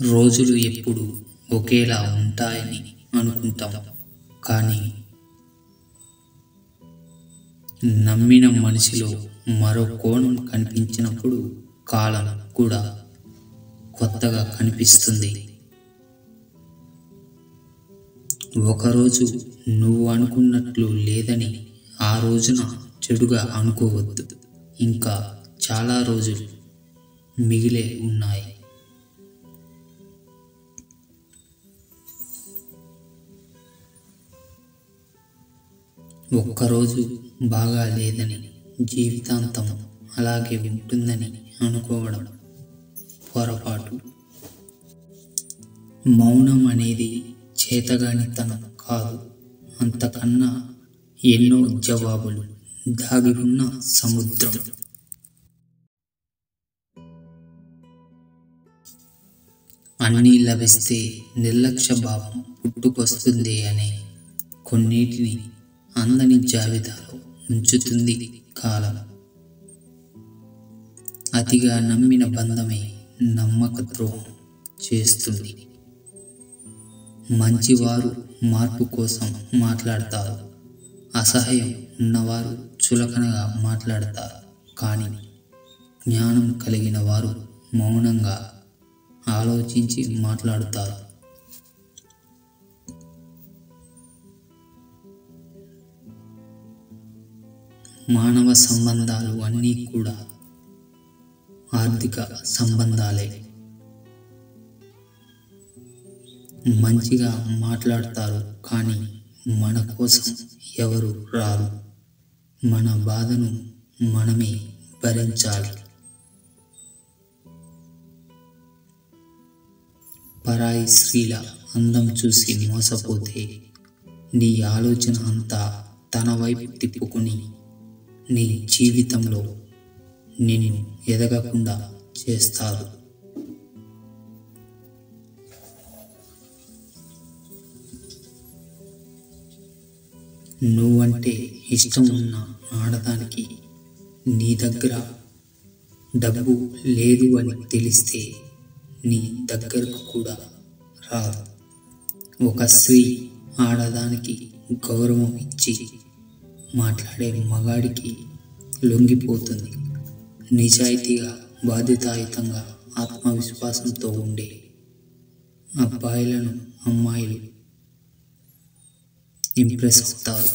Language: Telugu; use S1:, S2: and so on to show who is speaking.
S1: రోజులు ఎప్పుడూ ఒకేలా ఉంటాయని అనుకుంటాం. కానీ నమ్మిన మనిషిలో మరో కోణం కనిపించినప్పుడు కాలం కూడా కొత్తగా కనిపిస్తుంది. ఒకరోజు నువ్వు అనుకున్నట్లు లేదని ఆ రోజున చెడుగా అనుకోవద్దు. ఇంకా చాలా రోజులు మిగిలే ఉన్నాయి. ఒక్కరోజు బాగా లేదని జీవితాంతం అలాగే ఉంటుందని అనుకోవడం పొరపాటు. మౌనం అనేది చేతగానితనం కాదు, అంతకన్నా ఎన్నో జవాబులు దాగి ఉన్న సముద్రం. అన్నీ లభిస్తే నిర్లక్ష్య భావం పుట్టుకొస్తుంది అనే కొన్నిటిని అందని జాబితాలో ఉంచుతుంది కాలం. అతిగా నమ్మిన బంధమే నమ్మక ద్రోహం చేస్తుంది. మంచివారు మార్పు కోసం మాట్లాడతారు, అసహ్యం ఉన్నవారు చులకనగా మాట్లాడతారు. కానీ జ్ఞానం కలిగిన వారు మౌనంగా ఆలోచించి మాట్లాడుతారు. మానవ సంబంధాలు అన్నీ కూడా ఆర్థిక సంబంధాలే. మంచిగా మాట్లాడతారు కానీ మన కోసం ఎవరు రారు. మన బాధను మనమే భరించాలి. పరాయి స్త్రీల అందం చూసి మోసపోతే నీ ఆలోచన అంతా తన వైపు తిప్పుకుని నీ జీవితంలో నిన్ను ఎదగకుండా చేస్తారు. నువ్వంటే ఇష్టం ఉన్న ఆడదానికి నీ దగ్గర డబ్బు లేదు అని తెలిస్తే నీ దగ్గరకు కూడా రాదు. ఒక స్త్రీ ఆడదానికి గౌరవం ఇచ్చి మాట్లాడే మగాడికి లొంగిపోతుంది. నిజాయితీగా, బాధ్యతాయుతంగా, ఆత్మవిశ్వాసంతో ఉండే అబ్బాయిలను అమ్మాయిలు ఇంప్రెస్ అవుతారు.